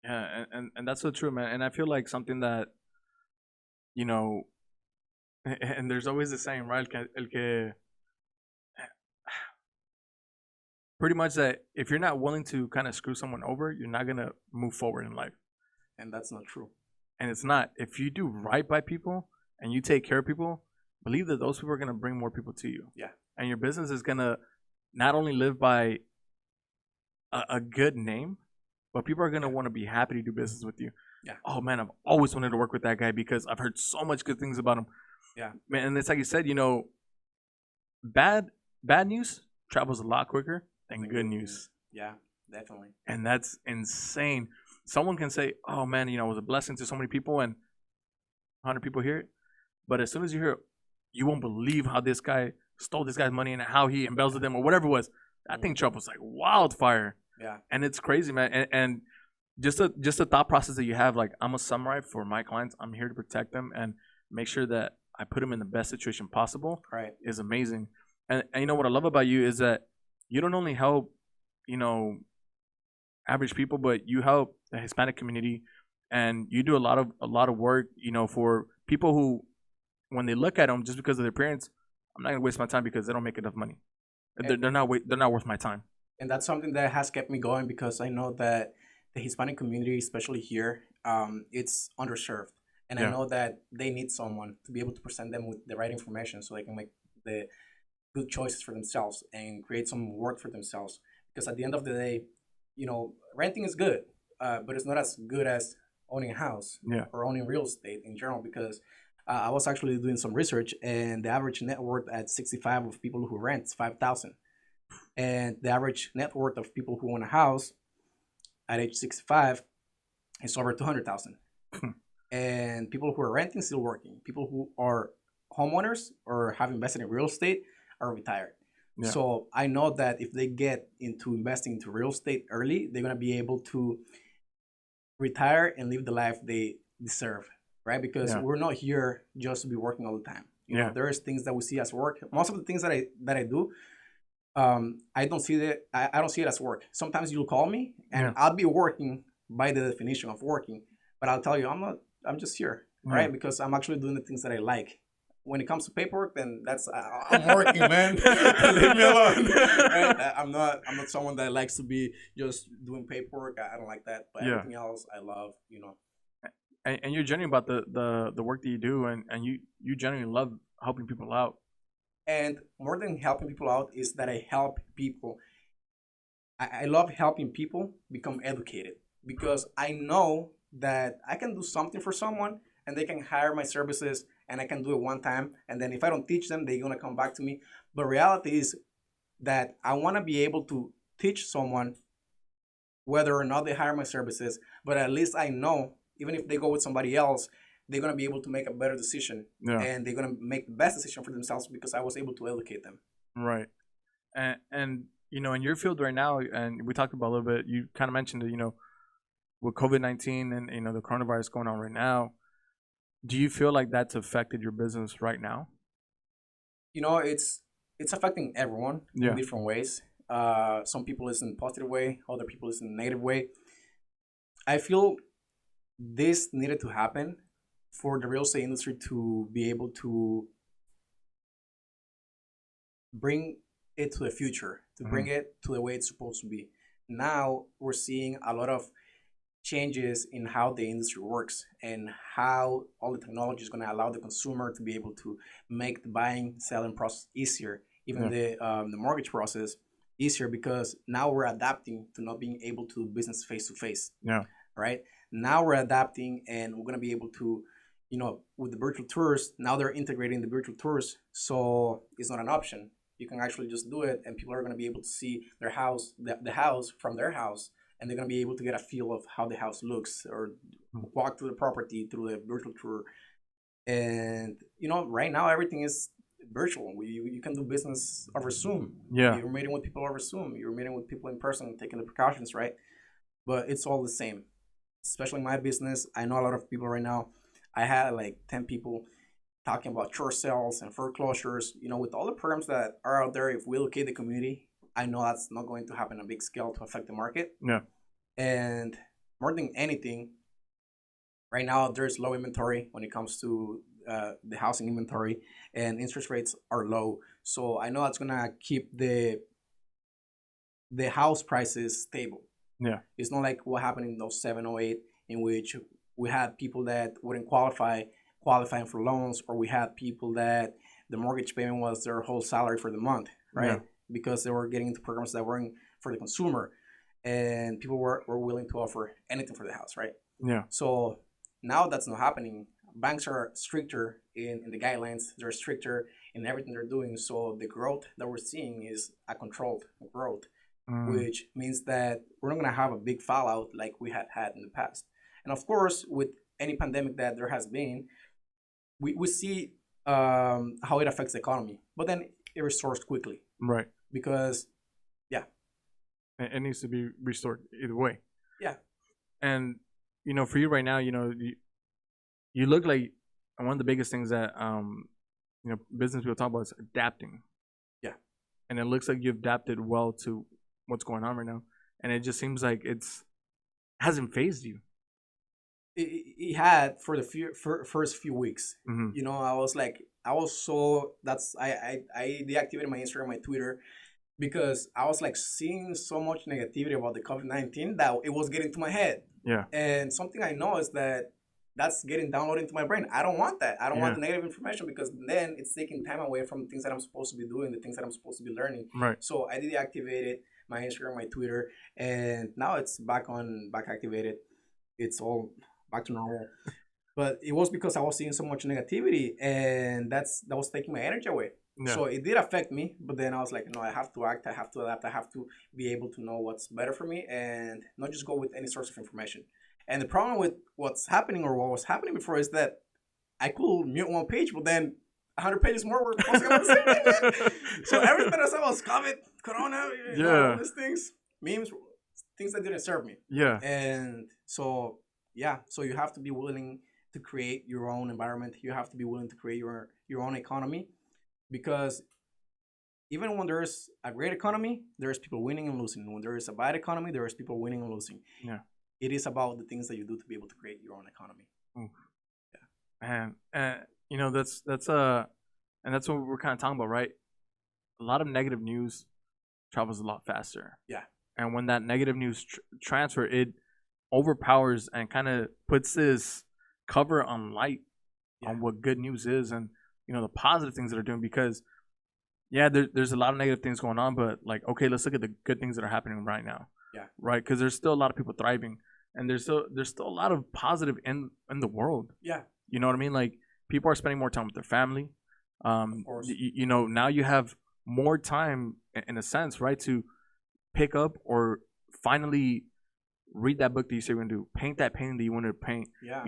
Yeah, and that's so true, man. And I feel like something that, you know, and there's always the saying, right? Pretty much that if you're not willing to kind of screw someone over, you're not going to move forward in life. And that's not true. And it's not. If you do right by people and you take care of people, believe that those people are going to bring more people to you. Yeah. And your business is going to not only live by a good name, but people are going to want to be happy to do business with you. Yeah. Oh, man, I've always wanted to work with that guy because I've heard so much good things about him. Yeah. Man, and it's like you said, bad news travels a lot quicker than good news. Yeah, definitely. And that's insane. Someone can say, oh, man, it was a blessing to so many people and 100 people hear it. But as soon as you hear it, you won't believe how this guy stole this guy's money and how he embezzled them or whatever it was. That thing travels like wildfire. Yeah. And it's crazy, man. And just a thought process that you have, like, I'm a samurai for my clients. I'm here to protect them and make sure that I put them in the best situation possible. Right. Is amazing. And what I love about you is that you don't only help, average people, but you help the Hispanic community, and you do a lot of work, for people who, when they look at them, just because of their appearance, I'm not gonna waste my time because they don't make enough money. They're not worth my time. And that's something that has kept me going because I know that the Hispanic community, especially here, it's underserved. And I know that they need someone to be able to present them with the right information so they can make the good choices for themselves and create some work for themselves. Because at the end of the day, renting is good, but it's not as good as owning a house or owning real estate in general. Because I was actually doing some research, and the average net worth at 65 of people who rent is 5,000. And the average net worth of people who own a house at age 65 is over 200,000. And people who are renting still working. People who are homeowners or have invested in real estate are retired. Yeah. So I know that if they get into investing into real estate early, they're going to be able to retire and live the life they deserve, right? Because we're not here just to be working all the time. You know, there's things that we see as work. Most of the things that I do, I don't see it as work. Sometimes you'll call me and I'll be working by the definition of working, but I'll tell you I'm just here, right? Because I'm actually doing the things that I like. When it comes to paperwork, then that's I'm working, man. Leave me alone. Right? I'm not someone that likes to be just doing paperwork. I don't like that. But everything else, I love. And you're genuine about the work that you do, and you genuinely love helping people out. And more than helping people out is that I help people. I love helping people become educated because I know that I can do something for someone and they can hire my services and I can do it one time. And then if I don't teach them, they're going to come back to me. But reality is that I want to be able to teach someone whether or not they hire my services. But at least I know, even if they go with somebody else, they're going to be able to make a better decision. Yeah. And they're going to make the best decision for themselves because I was able to educate them. Right. And in your field right now, and we talked about a little bit, you kind of mentioned it, with COVID-19 and, the coronavirus going on right now, do you feel like that's affected your business right now? It's affecting everyone in different ways. Some people is in a positive way, other people is in a negative way. I feel this needed to happen for the real estate industry to be able to bring it to the future, to bring it to the way it's supposed to be. Now we're seeing a lot of changes in how the industry works and how all the technology is going to allow the consumer to be able to make the buying, selling process easier even the mortgage process easier, because now we're adapting to not being able to do business face to face. Yeah. Right now we're adapting, and we're gonna be able to, with the virtual tours. Now they're integrating the virtual tours, so it's not an option. You can actually just do it, and people are gonna be able to see their house, the house from their house, and they're gonna be able to get a feel of how the house looks, or walk through the property through the virtual tour. And right now everything is virtual. You can do business over Zoom. Yeah. You're meeting with people over Zoom. You're meeting with people in person, taking the precautions, right? But it's all the same. Especially my business, I know a lot of people right now. I had like 10 people talking about short sales and foreclosures. With all the programs that are out there, if we locate the community, I know that's not going to happen on a big scale to affect the market. Yeah. And more than anything, right now there's low inventory when it comes to the housing inventory, and interest rates are low. So I know that's gonna keep the house prices stable. Yeah. It's not like what happened in 07, 08, in which we had people that wouldn't qualifying for loans, or we had people that the mortgage payment was their whole salary for the month, right? Yeah. Because they were getting into programs that weren't for the consumer, and people were willing to offer anything for the house, right? Yeah. So now that's not happening. Banks are stricter in the guidelines. They're stricter in everything they're doing. So the growth that we're seeing is a controlled growth, which means that we're not going to have a big fallout like we had in the past. And of course, with any pandemic that there has been, we see how it affects the economy, but then it restores quickly. Right. Because, yeah. It needs to be restored either way. Yeah. And, for you right now, you look like one of the biggest things that, business people talk about is adapting. Yeah. And it looks like you've adapted well to what's going on right now. And it just seems like hasn't phased you. It had for the first few weeks. Mm-hmm. I deactivated my Instagram, my Twitter, because I was like seeing so much negativity about the COVID-19 that it was getting to my head. Yeah. And something I know is that that's getting downloaded into my brain. I don't want that. I don't want the negative information, because then it's taking time away from the things that I'm supposed to be doing, the things that I'm supposed to be learning. Right. So I deactivated my Instagram, my Twitter, and now it's back activated. It's all back to normal. But it was because I was seeing so much negativity, and that was taking my energy away. Yeah. So it did affect me, but then I was like, no, I have to act, I have to adapt, I have to be able to know what's better for me, and not just go with any source of information. And the problem with what's happening, or what was happening before, is that I could mute one page, but then 100 pages more were posting on the same thing. So everything I saw was COVID, Corona, all these things, memes, things that didn't serve me. Yeah. And so, so you have to be willing to create your own environment. You have to be willing to create your own economy, because even when there's a great economy, there's people winning and losing. When there is a bad economy, there's people winning and losing. Yeah. It is about the things that you do to be able to create your own economy. Oof. Yeah. And that's what we're kind of talking about, right? A lot of negative news travels a lot faster. Yeah. And when that negative news transfer, it overpowers and kind of puts this cover on light on what good news is, and the positive things that are doing. Because there's a lot of negative things going on, but like, okay, let's look at the good things that are happening right now. Yeah. Right. Because there's still a lot of people thriving, and there's still a lot of positive in the world. Yeah. You know what I mean? Like, people are spending more time with their family. Of course. Now you have more time, in a sense, right, to pick up or finally read that book that you say you're going to do, paint that painting that you wanted to paint. Yeah.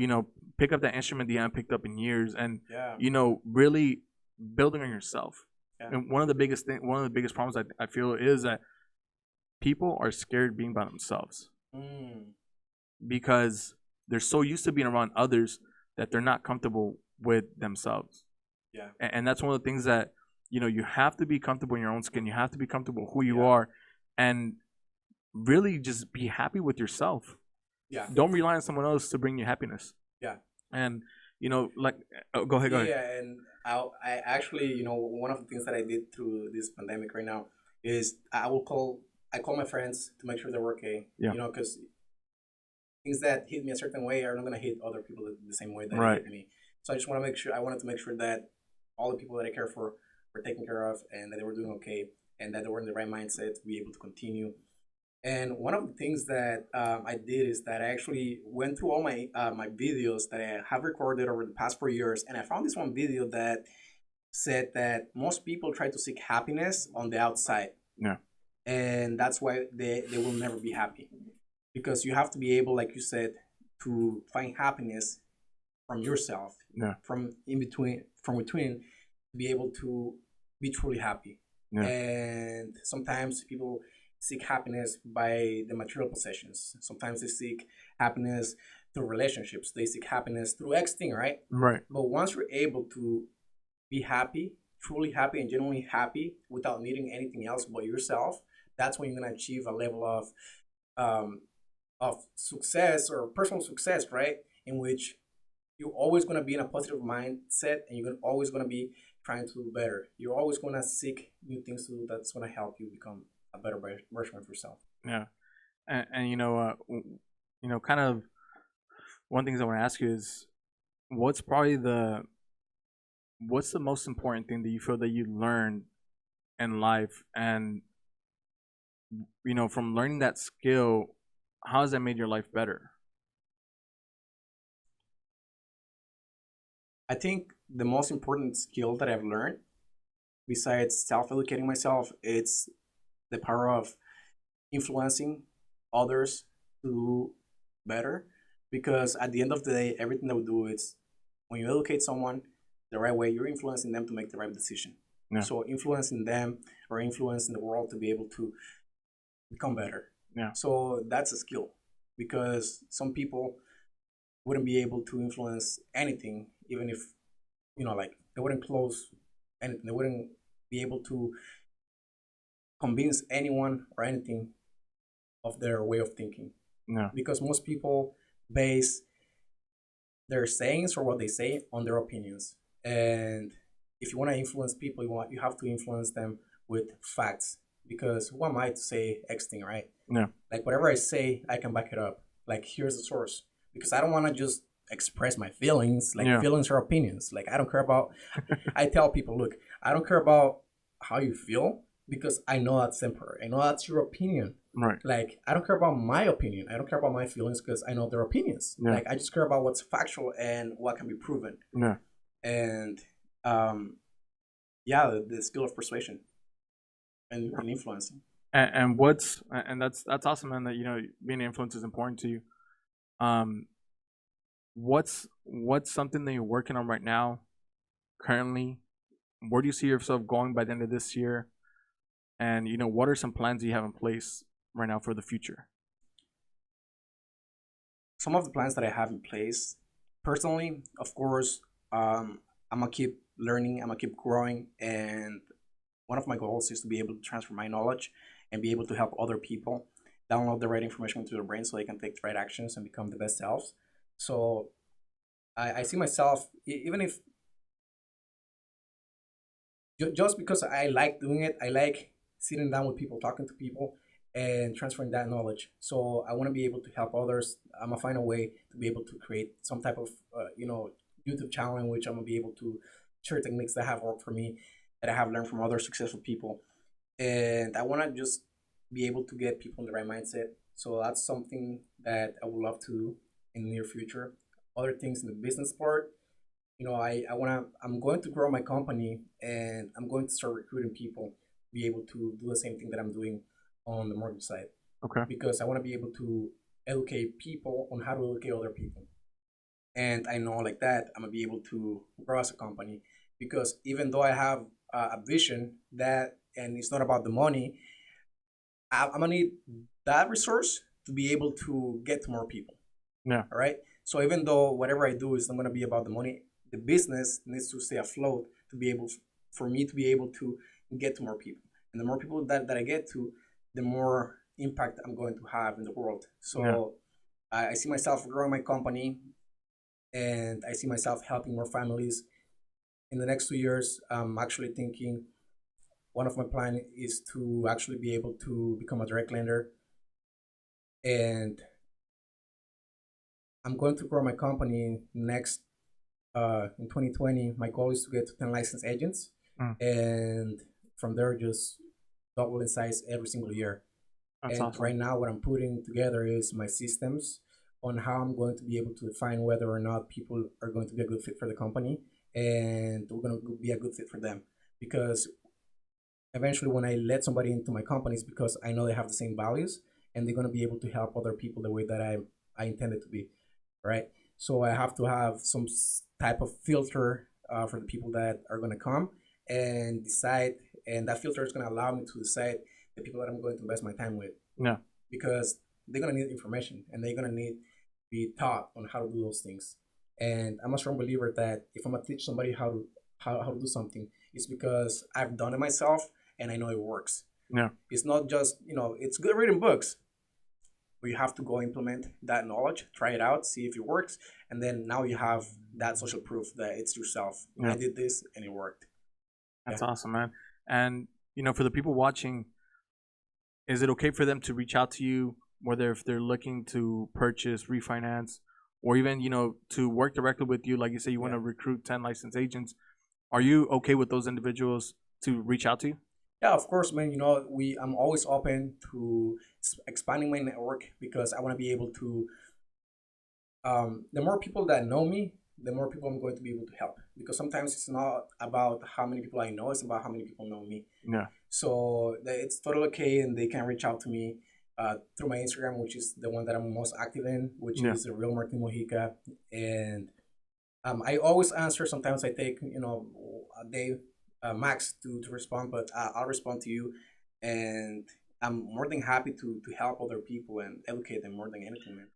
Pick up that instrument that you haven't picked up in years, and really building on yourself. Yeah. And one of the biggest problems I feel is that people are scared being by themselves, because they're so used to being around others that they're not comfortable with themselves. Yeah. And that's one of the things that, you have to be comfortable in your own skin. You have to be comfortable who you are, and really just be happy with yourself. Yeah. Don't rely on someone else to bring you happiness. Yeah. And, go ahead. Yeah, and I actually, one of the things that I did through this pandemic right now is I call my friends to make sure they're okay. Yeah. Because things that hit me a certain way are not going to hit other people the same way that it hit me. So I wanted to make sure that all the people that I care for were taken care of and that they were doing okay and that they were in the right mindset to be able to continue. And one of the things that I did is that I actually went through all my videos that I have recorded over the past 4 years, and I found this one video that said that most people try to seek happiness on the outside, Yeah. and that's why they will never be happy, because you have to be able, like you said, to find happiness from yourself, Yeah. from within, to be able to be truly happy. Yeah. And sometimes people seek happiness by the material possessions. Sometimes they seek happiness through relationships. They seek happiness through X thing, right? Right. But once you're able to be happy, truly happy and genuinely happy without needing anything else but yourself, that's when you're gonna achieve a level of success or personal success, right? In which you're always gonna be in a positive mindset and you're always gonna be trying to do better. You're always gonna seek new things to do that's gonna help you become a better version of yourself. Yeah. And kind of one thing I want to ask you is, what's probably what's the most important thing that you feel that you learned in life, and from learning that skill, how has that made your life better? I think the most important skill that I've learned, besides self-educating myself, it's the power of influencing others to do better. Because at the end of the day, everything that we do is, when you educate someone the right way, you're influencing them to make the right decision. Yeah. So influencing them or influencing the world to be able to become better. Yeah. So that's a skill, because some people wouldn't be able to influence anything, even if, like, they wouldn't close anything. They wouldn't be able to convince anyone or anything of their way of thinking. Yeah. Because most people base their sayings or what they say on their opinions. And if you want to influence people, you have to influence them with facts. Because who am I to say X thing, right? Yeah. Like, whatever I say, I can back it up. Like, here's the source. Because I don't want to just express my feelings. Like, Yeah. feelings are opinions. Like, I don't care about. I tell people, look, I don't care about how you feel, because I know that's temporary. I know that's your opinion. Right. Like, I don't care about my opinion. I don't care about my feelings, because I know their opinions. Yeah. Like, I just care about what's factual and what can be proven. Yeah. And the skill of persuasion and influencing. And that's awesome, man. That being an influence is important to you. What's something that you're working on right now, currently? Where do you see yourself going by the end of this year? And what are some plans you have in place right now for the future? Some of the plans that I have in place, personally, of course, I'm gonna keep learning. I'm gonna keep growing, and one of my goals is to be able to transfer my knowledge and be able to help other people download the right information into their brain so they can take the right actions and become the best selves. So I see myself, even if just because I like doing it, I like sitting down with people, talking to people, and transferring that knowledge. So I want to be able to help others. I'm gonna find a way to be able to create some type of YouTube channel in which I'm gonna be able to share techniques that have worked for me, that I have learned from other successful people, and I want to just be able to get people in the right mindset. So that's something that I would love to do in the near future. Other things in the business part, I'm going to grow my company, and I'm going to start recruiting people to be able to do the same thing that I'm doing on the mortgage side. Okay. Because I want to be able to educate people on how to educate other people. And I know, like that, I'm gonna be able to grow as a company, because even though I have a vision and it's not about the money, I'm gonna need that resource to be able to get to more people. Yeah. All right. So even though whatever I do is not gonna be about the money, the business needs to stay afloat to be able for me to be able to get to more people. And the more people that I get to, the more impact I'm going to have in the world. So I see myself growing my company, and I see myself helping more families. In the next 2 years, I'm actually thinking one of my plans is to actually be able to become a direct lender. And I'm going to grow my company next in 2020. My goal is to get to 10 licensed agents, and from there just double in size every single year. That's And awesome. right now, what I'm putting together is my systems on how I'm going to be able to define whether or not people are going to be a good fit for the company and we're going to be a good fit for them. Because eventually, when I let somebody into my company, it's because I know they have the same values and they're going to be able to help other people the way that I intended to be, right? So I have to have some type of filter for the people that are going to come and decide, and that filter is going to allow me to decide the people that I'm going to invest my time with. Yeah. Because they're going to need information and they're going to need to be taught on how to do those things. And I'm a strong believer that if I'm going to teach somebody how to do something, it's because I've done it myself and I know it works. Yeah. It's not just, it's good reading books, but you have to go implement that knowledge, try it out, see if it works, and then now you have that social proof that it's yourself. Yeah. I did this and it worked. That's awesome, man. And for the people watching, is it okay for them to reach out to you, whether if they're looking to purchase, refinance, or even to work directly with you? Like you say, you want to recruit 10 licensed agents. Are you okay with those individuals to reach out to you? Yeah, of course, man. I'm always open to expanding my network because I want to be able to. The more people that know me, the more people I'm going to be able to help. Because sometimes it's not about how many people I know; it's about how many people know me. Yeah. So it's totally okay, and they can reach out to me through my Instagram, which is the one that I'm most active in, which is the real Martin Mojica, and I always answer. Sometimes I take a day max to respond, but I'll respond to you, and I'm more than happy to help other people and educate them more than anything, man.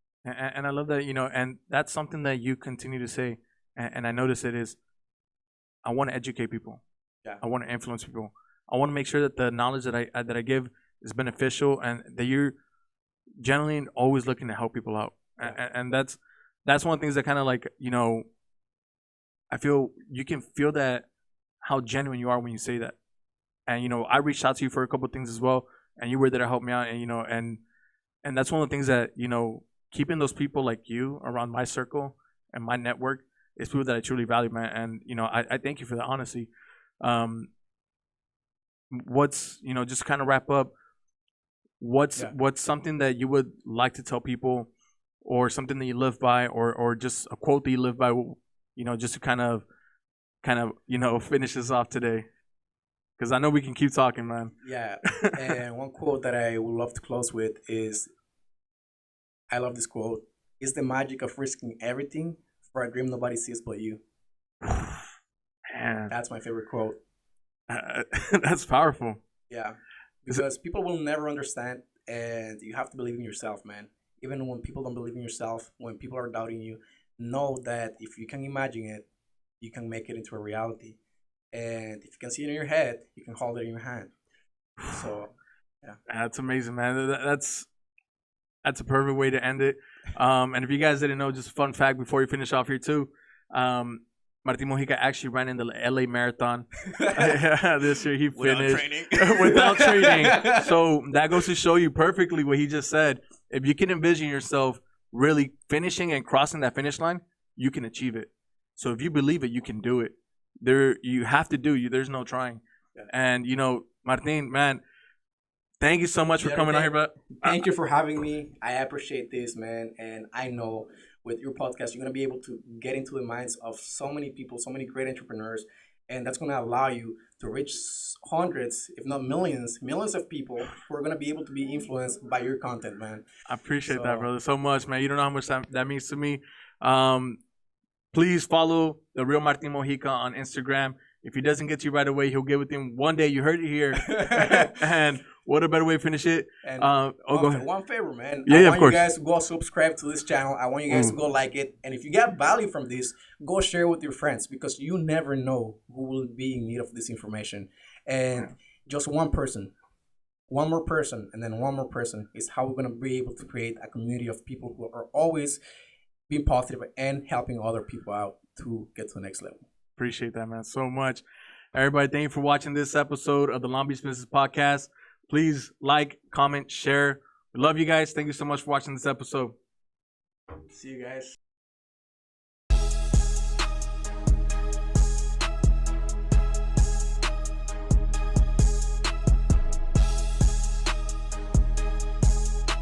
And I love that, and that's something that you continue to say, and I notice it is, I want to educate people. Yeah. I want to influence people. I want to make sure that the knowledge that I give is beneficial, and that you're generally always looking to help people out. Yeah. And that's one of the things that kind of like I feel you can feel that how genuine you are when you say that. And I reached out to you for a couple of things as well, and you were there to help me out, and and that's one of the things that keeping those people like you around my circle and my network is people that I truly value, man. And I thank you for the honesty. What's just kind of wrap up, what's something that you would like to tell people, or something that you live by, or just a quote that you live by, just to kind of finish this off today, because I know we can keep talking, man. Yeah. And one quote that I would love to close with is, I love this quote: "It's the magic of risking everything for a dream nobody sees but you." Man, that's my favorite quote. That's powerful. Yeah, because people will never understand, and you have to believe in yourself, man. Even when people don't believe in yourself, when people are doubting you, know that if you can imagine it, you can make it into a reality. And if you can see it in your head, you can hold it in your hand. So, yeah, that's amazing, man. That's a perfect way to end it. And if you guys didn't know, just a fun fact before we finish off here too, Martin Mojica actually ran in the LA Marathon this year. He finished without training. So that goes to show you perfectly what he just said. If you can envision yourself really finishing and crossing that finish line, you can achieve it. So if you believe it, you can do it. You have to do. There's no trying. Yeah. And Martin, man, thank you so much for coming out here, bro. Thank you for having me. I appreciate this, man. And I know with your podcast, you're going to be able to get into the minds of so many people, so many great entrepreneurs. And that's going to allow you to reach hundreds, if not millions of people who are going to be able to be influenced by your content, man. I appreciate that, brother, so much, man. You don't know how much that means to me. Please follow the real Martin Mojica on Instagram. If he doesn't get to you right away, he'll get with him one day. You heard it here. And what a better way to finish it. And go ahead. One favor, man. Yeah, I of want course. you guys to go subscribe to this channel. I want you guys to go like it. And if you get value from this, go share it with your friends, because you never know who will be in need of this information. And just one person, one more person, and then one more person is how we're going to be able to create a community of people who are always being positive and helping other people out to get to the next level. Appreciate that, man, so much. Everybody, thank you for watching this episode of the Long Beach Business Podcast. Please like, comment, share. We love you guys. Thank you so much for watching this episode. See you guys.